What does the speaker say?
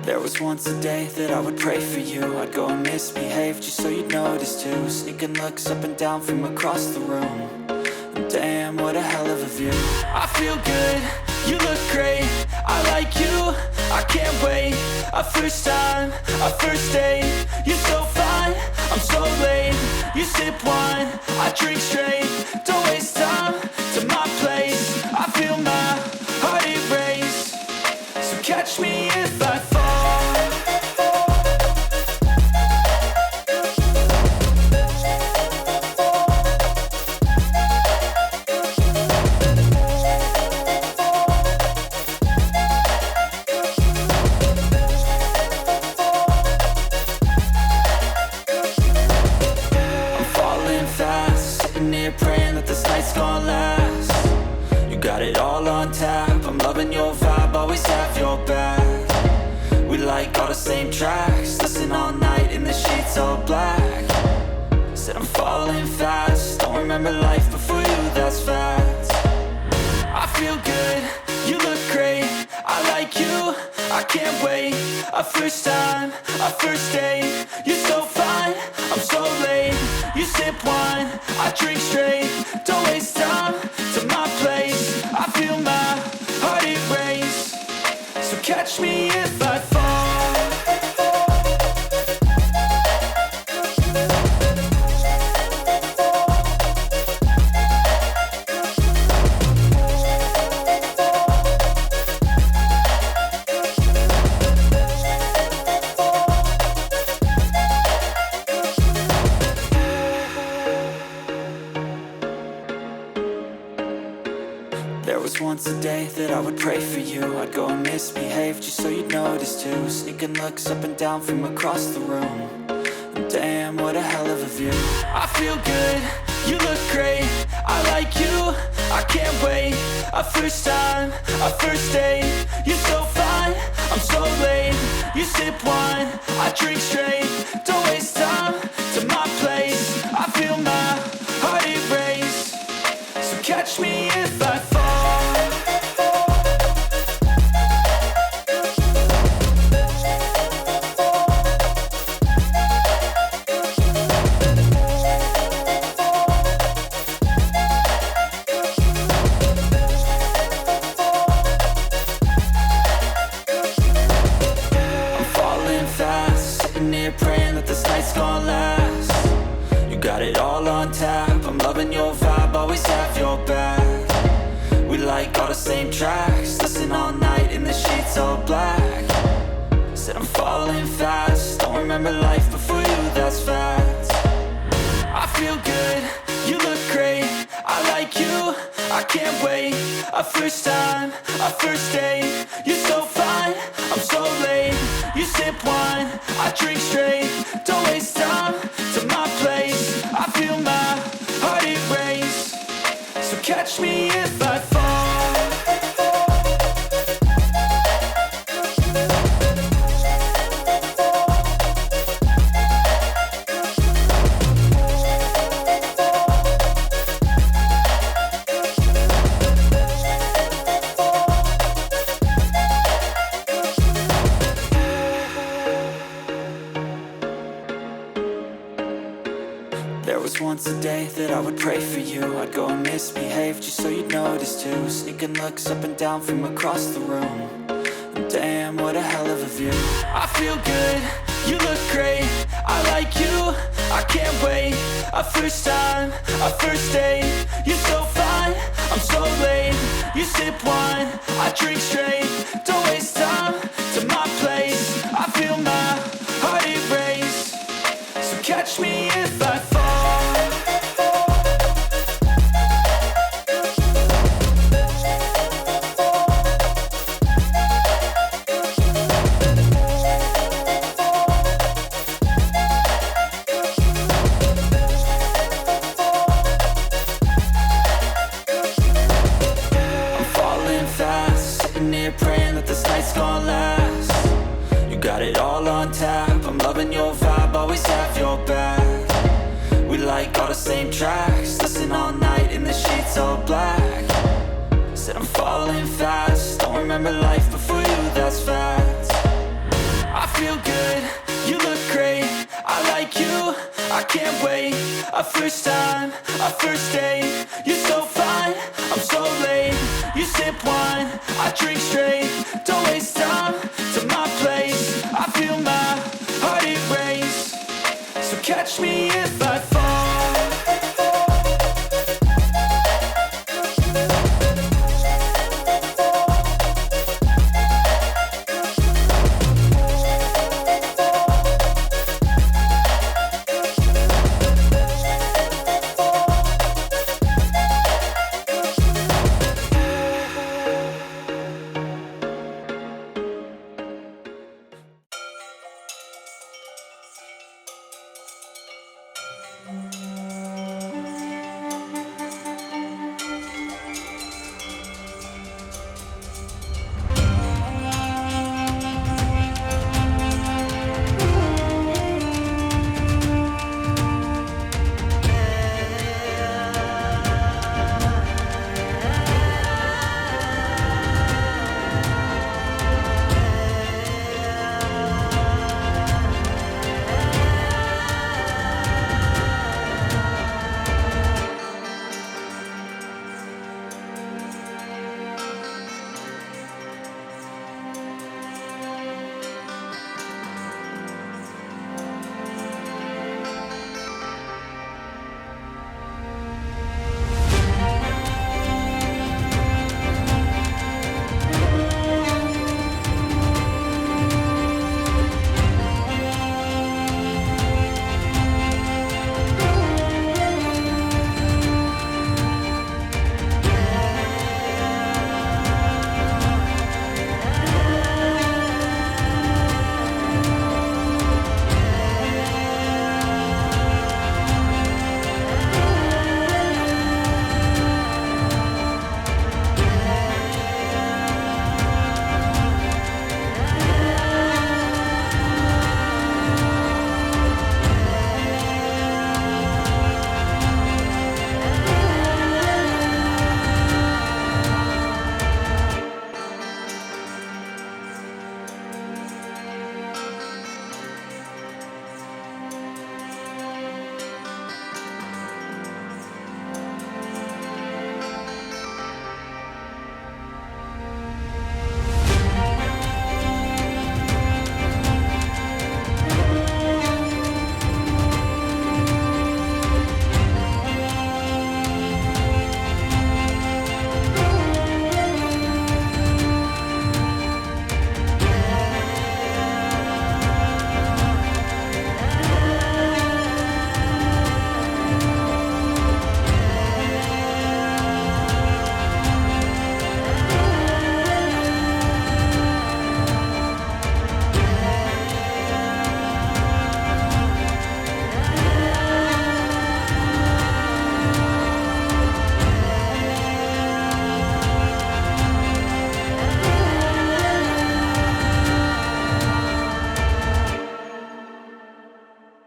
There was once a day that I would pray for you. I'd go and misbehave just so you'd notice too. Sneaking looks up and down from across the room. And damn, what a hell of a view. I feel good, you look great, I like you, I can't wait. A first time, a first date. You're so fine, I'm so late. You sip wine, I drink straight. Don't waste time to my place. I feel my heart erase. So catch me if I fall. Praying that this night's gonna last. You got it all on tap, I'm loving your vibe, always have your back. We like all the same tracks, listen all night in the sheets all black. Said I'm falling fast, don't remember life before you, that's fact. I feel good, you look great, I like you, I can't wait. A first time, a first date. You're so fine, I'm so late. You sip wine, I drink straight. Don't waste time to my place. I feel my heart erase. So catch me if I fall. There was once a day that I would pray for you. I'd go and misbehave just so you'd notice too. Sneaking looks up and down from across the room. And damn, what a hell of a view. I feel good, you look great, I like you, I can't wait. A first time, a first date. You're so fine, I'm so late. You sip wine, I drink straight. Don't waste time to my place. I feel my heart erase. So catch me if I fall. Praying that this night's gonna last. You got it all on tap, I'm loving your vibe, always have your back. We like all the same tracks, listen all night in the sheets all black. Said I'm falling fast, don't remember life before you, that's fact. I feel good, you look great, I like you, I can't wait. A first time, a first date. You're so fine, I'm so late. You sip wine, I drink straight. Don't waste time to my place. I feel my heart erase. So catch me if I fall. There was once a day that I would pray for you. I'd go and misbehave just so you'd notice too. Sneaking looks up and down from across the room. And damn, what a hell of a view. I feel good, you look great, I like you, I can't wait. A first time, a first date. You're so fine, I'm so late. You sip wine, I drink straight. Don't waste time to my place. I feel my heart erase. So catch me if I fall. Praying that this night's gonna last. You got it all on tap, I'm loving your vibe, always have your back. We like all the same tracks, listen all night in the sheets all black. Said I'm falling fast, don't remember life before you, that's fact. can't wait. A first time, a first date. You're so fine, I'm so late. You sip wine, I drink straight. Don't waste time to my place. I feel my heart erase. So catch me if